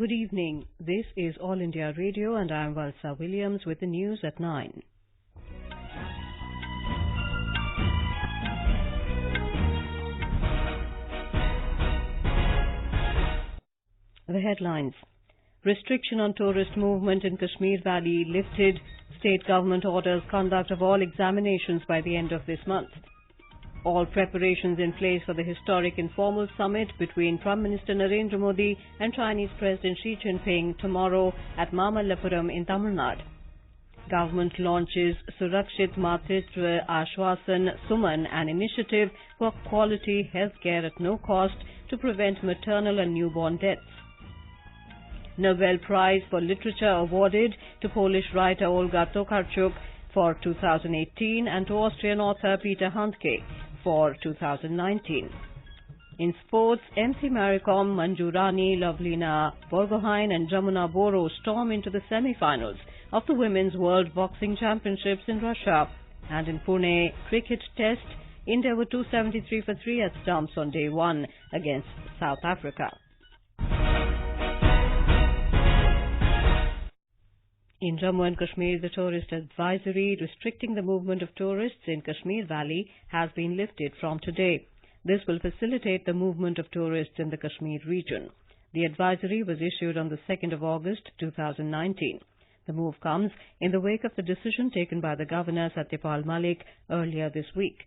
Good evening. This is All India Radio and I am Valsa Williams with the news at 9. The headlines. Restriction on tourist movement in Kashmir Valley lifted. State government orders conduct of all examinations by the end of this month. All preparations in place for the historic informal summit between Prime Minister Narendra Modi and Chinese President Xi Jinping tomorrow at Mamallapuram in Tamil Nadu. Government launches Surakshit Matritva Aashwasan SUMAN, an initiative for quality healthcare at no cost to prevent maternal and newborn deaths. Nobel Prize for Literature awarded to Polish writer Olga Tokarczuk for 2018 and to Austrian author Peter Handke for 2019. In sports, MC Maricom, Manju, Rani, Lovlina, Borgohain and Jamuna, Boro storm into the semifinals of the Women's World Boxing Championships in Russia. And in Pune cricket test, India were 273 for 3 at stumps on day 1 against South Africa. In Jammu and Kashmir, the tourist advisory restricting the movement of tourists in Kashmir Valley has been lifted from today. This will facilitate the movement of tourists in the Kashmir region. The advisory was issued on the 2nd of August 2019. The move comes in the wake of the decision taken by the Governor Satyapal Malik earlier this week.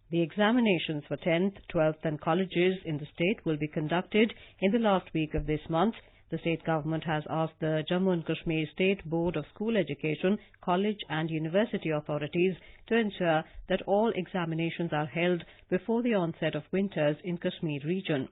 The examinations for 10th, 12th and colleges in the state will be conducted in the last week of this month. The state government has asked the Jammu and Kashmir State Board of School Education, College and University authorities to ensure that all examinations are held before the onset of winters in Kashmir region.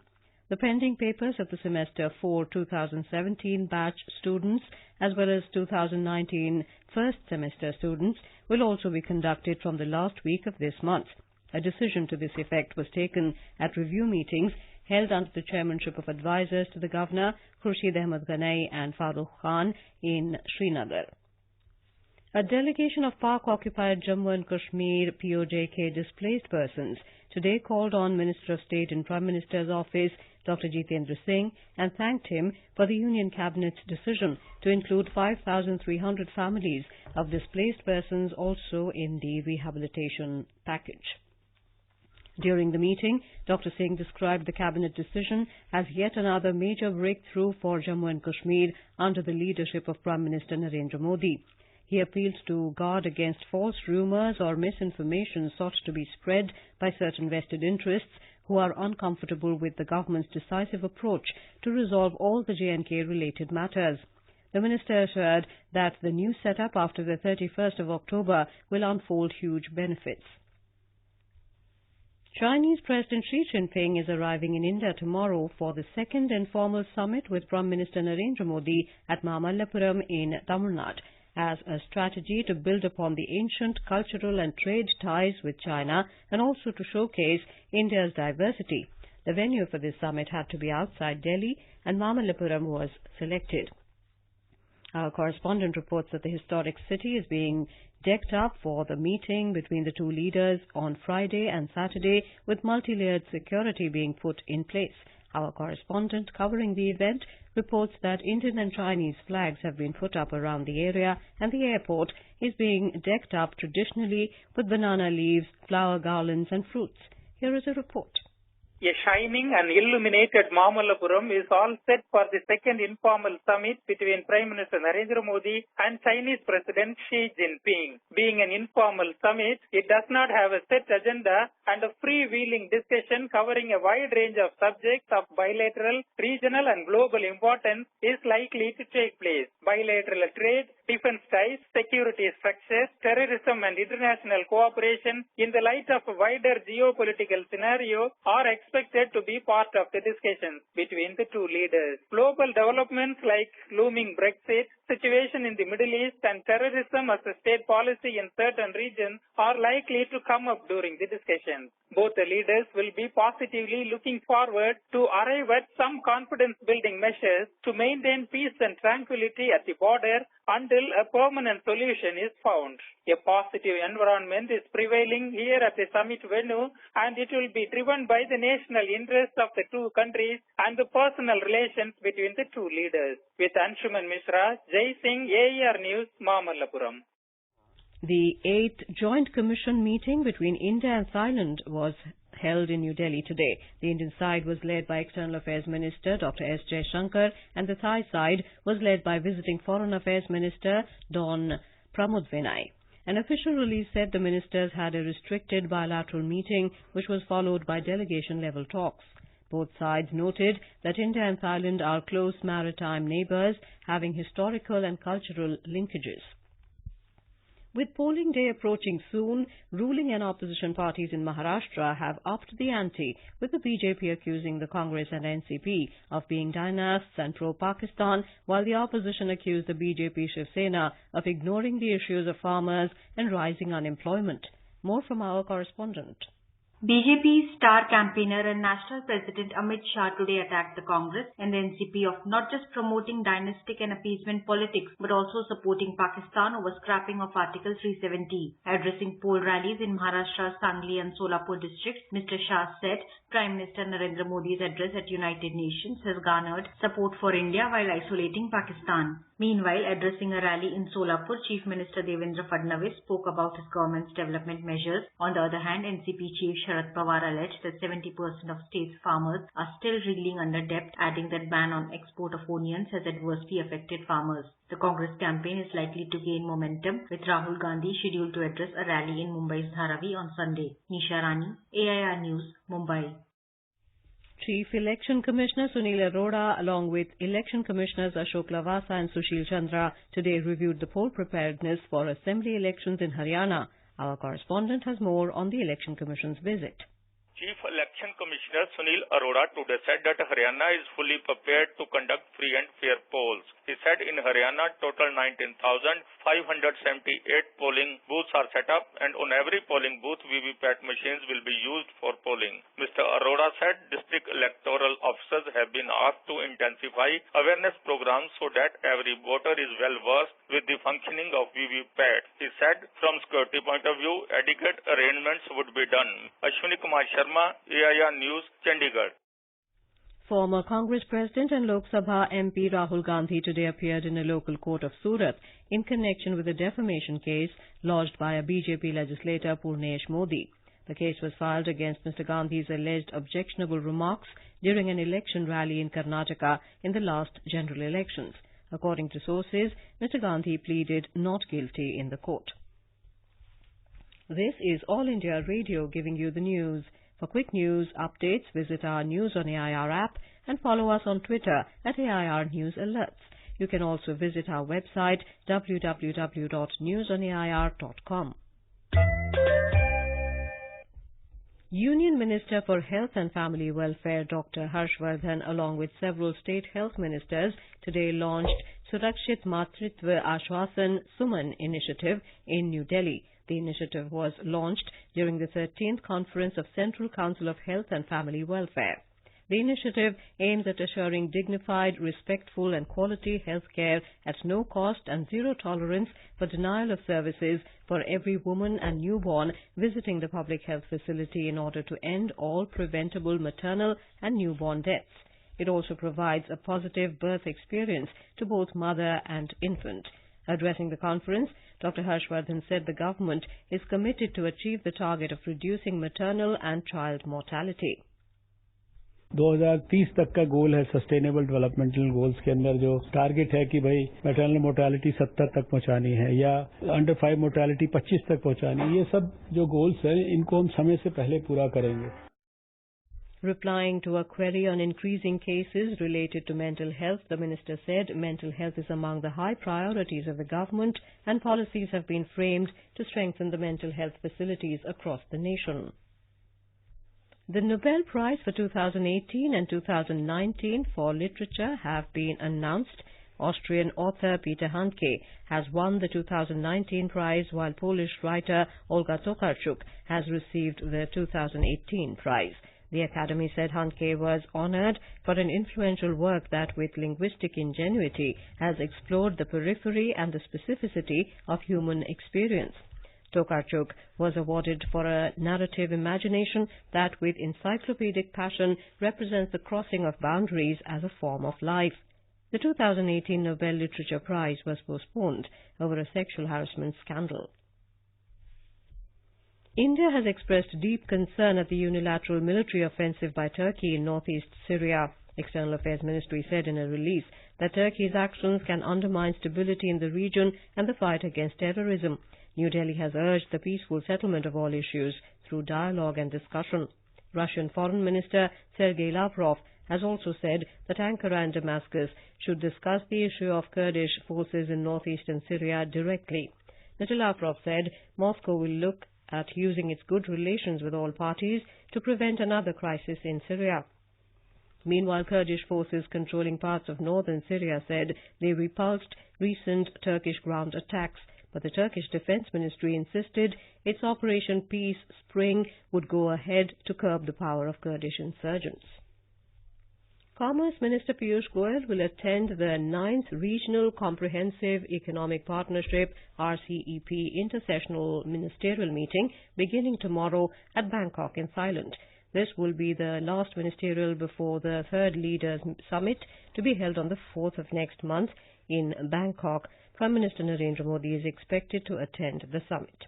The pending papers of the semester 4 2017 batch students as well as 2019 first semester students will also be conducted from the last week of this month. A decision to this effect was taken at review meetings held under the chairmanship of advisors to the Governor, Khurshid Ahmed Ganai and Farooq Khan in Srinagar. A delegation of Pak-occupied Jammu and Kashmir POJK displaced persons today called on Minister of State in Prime Minister's office, Dr. Jitendra Singh, and thanked him for the Union Cabinet's decision to include 5,300 families of displaced persons also in the rehabilitation package. During the meeting, Dr. Singh described the cabinet decision as yet another major breakthrough for Jammu and Kashmir under the leadership of Prime Minister Narendra Modi. He appealed to guard against false rumours or misinformation sought to be spread by certain vested interests who are uncomfortable with the government's decisive approach to resolve all the J&K-related matters. The minister assured that the new setup after the 31st of October will unfold huge benefits. Chinese President Xi Jinping is arriving in India tomorrow for the second informal summit with Prime Minister Narendra Modi at Mamallapuram in Tamil Nadu as a strategy to build upon the ancient cultural and trade ties with China and also to showcase India's diversity. The venue for this summit had to be outside Delhi and Mamallapuram was selected. Our correspondent reports that the historic city is being decked up for the meeting between the two leaders on Friday and Saturday, with multi-layered security being put in place. Our correspondent covering the event reports that Indian and Chinese flags have been put up around the area and the airport is being decked up traditionally with banana leaves, flower garlands and fruits. Here is a report. A shining and illuminated Mamallapuram is all set for the second informal summit between Prime Minister Narendra Modi and Chinese President Xi Jinping. Being an informal summit, it does not have a set agenda and a freewheeling discussion covering a wide range of subjects of bilateral, regional and global importance is likely to take place. Bilateral trade, defense ties, security structures, terrorism and international cooperation in the light of a wider geopolitical scenario are expected to be part of the discussions between the two leaders. Global developments like looming Brexit, situation in the Middle East and terrorism as a state policy in certain regions are likely to come up during the discussions. Both the leaders will be positively looking forward to arrive at some confidence-building measures to maintain peace and tranquility at the border until a permanent solution is found. A positive environment is prevailing here at the summit venue, and it will be driven by the national interests of the two countries and the personal relations between the two leaders. With Anshuman Mishra, Jai Singh, AER News, Mamallapuram. The 8th Joint Commission meeting between India and Thailand was held in New Delhi today. The Indian side was led by External Affairs Minister Dr. S. Jaishankar, and the Thai side was led by Visiting Foreign Affairs Minister Don Pramudvinai. An official release said the ministers had a restricted bilateral meeting, which was followed by delegation-level talks. Both sides noted that India and Thailand are close maritime neighbours, having historical and cultural linkages. With polling day approaching soon, ruling and opposition parties in Maharashtra have upped the ante, with the BJP accusing the Congress and NCP of being dynasts and pro-Pakistan, while the opposition accused the BJP Shiv Sena of ignoring the issues of farmers and rising unemployment. More from our correspondent. BJP's star campaigner and National President Amit Shah today attacked the Congress and the NCP of not just promoting dynastic and appeasement politics but also supporting Pakistan over scrapping of Article 370. Addressing poll rallies in Maharashtra's Sangli and Solapur districts, Mr. Shah said Prime Minister Narendra Modi's address at United Nations has garnered support for India while isolating Pakistan. Meanwhile, addressing a rally in Solapur, Chief Minister Devendra Fadnavis spoke about his government's development measures. On the other hand, NCP Chief Sharad Pawar alleged that 70% of state's farmers are still reeling under debt, adding that ban on export of onions has adversely affected farmers. The Congress campaign is likely to gain momentum, with Rahul Gandhi scheduled to address a rally in Mumbai's Dharavi on Sunday. Nisha Rani, AIR News, Mumbai. Chief Election Commissioner Sunil Arora, along with Election Commissioners Ashok Lavasa and Sushil Chandra, today reviewed the poll preparedness for Assembly elections in Haryana. Our correspondent has more on the Election Commission's visit. Chief Election Commissioner Sunil Arora today said that Haryana is fully prepared to conduct free and fair polls. He said in Haryana, total 19,578 polling booths are set up, and on every polling booth, VVPAT machines will be used for polling. Mr. Arora said district electoral officers have been asked to intensify awareness programs so that every voter is well versed with the functioning of VVPAT. He said from security point of view, adequate arrangements would be done. Ashwini Kumar Sharma, AIR News, Chandigarh. Former Congress President and Lok Sabha MP Rahul Gandhi today appeared in a local court of Surat in connection with a defamation case lodged by a BJP legislator Purnesh Modi. The case was filed against Mr. Gandhi's alleged objectionable remarks during an election rally in Karnataka in the last general elections. According to sources, Mr. Gandhi pleaded not guilty in the court. This is All India Radio giving you the news. For quick news updates, visit our News on AIR app and follow us on Twitter at AIR News Alerts. You can also visit our website www.newsonair.com. Union Minister for Health and Family Welfare Dr. Harshvardhan, along with several state health ministers, today launched Surakshit Matritva Aashwasan SUMAN initiative in New Delhi. The initiative was launched during the 13th Conference of Central Council of Health and Family Welfare. The initiative aims at assuring dignified, respectful and quality health care at no cost and zero tolerance for denial of services for every woman and newborn visiting the public health facility in order to end all preventable maternal and newborn deaths. It also provides a positive birth experience to both mother and infant. Addressing the conference, Dr. Harshvardhan said the government is committed to achieve the target of reducing maternal and child mortality. 2030 तक का गोल है sustainable developmental goals के अंदर जो target है कि भाई maternal mortality 70 तक पहुंचानी है या अंडर 5 मोर्टेलिटी 25 तक पहुंचानी है, ये सब जो गोल्स हैं इनको हम समय से पहले पूरा करेंगे. Replying to a query on increasing cases related to mental health, the minister said mental health is among the high priorities of the government and policies have been framed to strengthen the mental health facilities across the nation. The Nobel Prize for 2018 and 2019 for literature have been announced. Austrian author Peter Handke has won the 2019 prize, while Polish writer Olga Tokarczuk has received the 2018 prize. The Academy said Handke was honored for an influential work that, with linguistic ingenuity, has explored the periphery and the specificity of human experience. Tokarczuk was awarded for a narrative imagination that, with encyclopedic passion, represents the crossing of boundaries as a form of life. The 2018 Nobel Literature Prize was postponed over a sexual harassment scandal. India has expressed deep concern at the unilateral military offensive by Turkey in northeast Syria. External Affairs Ministry said in a release that Turkey's actions can undermine stability in the region and the fight against terrorism. New Delhi has urged the peaceful settlement of all issues through dialogue and discussion. Russian Foreign Minister Sergei Lavrov has also said that Ankara and Damascus should discuss the issue of Kurdish forces in northeastern Syria directly. Mr. Lavrov said Moscow will look at using its good relations with all parties to prevent another crisis in Syria. Meanwhile, Kurdish forces controlling parts of northern Syria said they repulsed recent Turkish ground attacks, but the Turkish Defense Ministry insisted its Operation Peace Spring would go ahead to curb the power of Kurdish insurgents. Commerce Minister Piyush Goyal will attend the 9th Regional Comprehensive Economic Partnership RCEP Intersessional Ministerial Meeting beginning tomorrow at Bangkok in Thailand. This will be the last ministerial before the third Leaders Summit to be held on the 4th of next month in Bangkok. Prime Minister Narendra Modi is expected to attend the summit.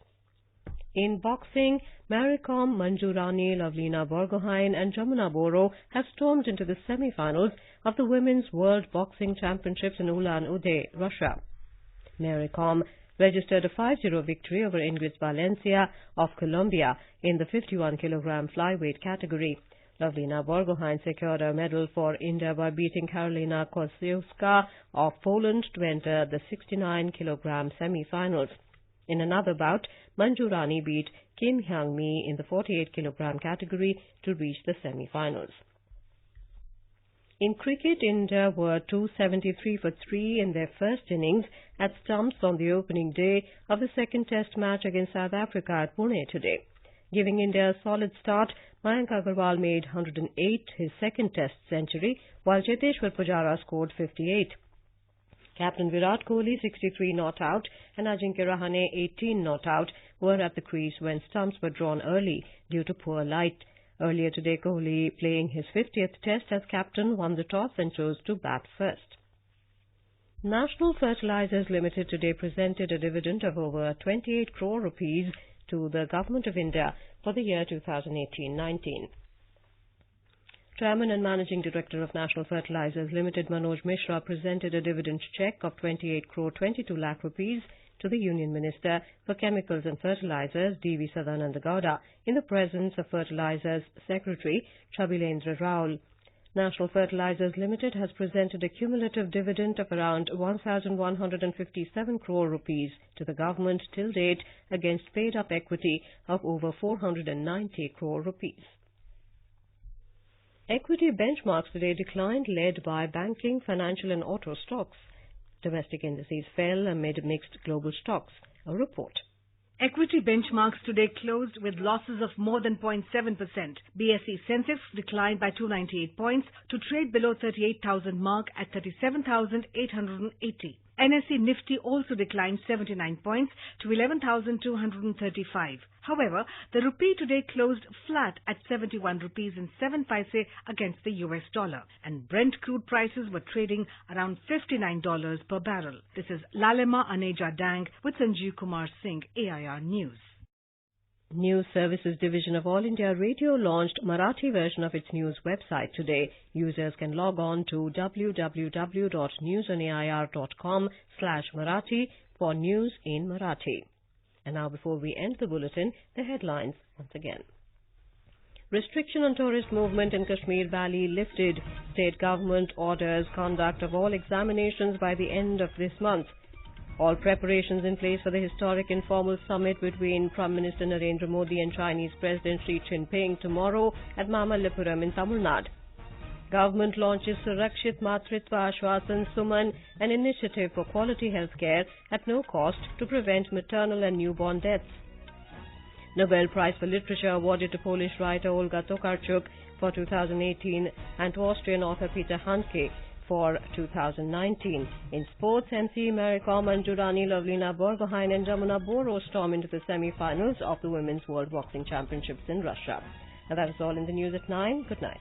In boxing, Manju, Rani, Lovlina, Borgohain and Jamuna Boro have stormed into the semifinals of the Women's World Boxing Championships in Ulan-Ude, Russia. registered a 5-0 victory over Ingrid Valencia of Colombia in the 51-kilogram flyweight category. Lovlina Borgohain secured a medal for India by beating Karolina Kosciuszka of Poland to enter the 69-kilogram semi-finals. In another bout, Manju Rani beat Kim Hyang-mi in the 48-kilogram category to reach the semi-finals. In cricket, India were 273 for 3 in their first innings at stumps on the opening day of the second test match against South Africa at Pune today. Giving India a solid start, Mayank Agarwal made 108, his second test century, while Cheteshwar Pujara scored 58. Captain Virat Kohli, 63 not out, and Ajinkya Rahane, 18 not out, were at the crease when stumps were drawn early due to poor light. Earlier today, Kohli, playing his 50th test as captain, won the toss and chose to bat first. National Fertilizers Limited today presented a dividend of over 28 crore rupees to the Government of India for the year 2018-19. Chairman and Managing Director of National Fertilizers Limited, Manoj Mishra, presented a dividend cheque of 28 crore 22 lakh rupees to the Union Minister for Chemicals and Fertilizers, D.V. Sadananda Gowda, in the presence of Fertilizers Secretary Chabilendra Rao. National Fertilizers Limited has presented a cumulative dividend of around 1,157 crore rupees to the government till date against paid-up equity of over 490 crore rupees. Equity benchmarks today declined, led by banking, financial and auto stocks. Domestic indices fell amid mixed global stocks. A report. Equity benchmarks today closed with losses of more than 0.7%. BSE Sensex declined by 298 points to trade below 38,000 mark at 37,880. NSE Nifty also declined 79 points to 11,235. However, the rupee today closed flat at 71 rupees and 7 paise against the US dollar, and Brent crude prices were trading around $59 per barrel. This is Lalema Aneja Dang with Sanjeev Kumar Singh, AIR News. News Services Division of All India Radio launched Marathi version of its news website today. Users can log on to www.newsonair.com/Marathi for news in Marathi. And now, before we end the bulletin, the headlines once again. Restriction on tourist movement in Kashmir Valley lifted. State government orders conduct of all examinations by the end of this month. All preparations in place for the historic informal summit between Prime Minister Narendra Modi and Chinese President Xi Jinping tomorrow at Mamallapuram in Tamil Nadu. Government launches Surakshit Matritva Aashwasan SUMAN, an initiative for quality healthcare at no cost to prevent maternal and newborn deaths. Nobel Prize for Literature awarded to Polish writer Olga Tokarczuk for 2018 and to Austrian author Peter Handke for 2019. In sports, MC Manju, Rani, Lovlina, Borgohain and Jamuna Boro storm into the semifinals of the Women's World Boxing Championships in Russia. And that is all in the news at 9. Good night.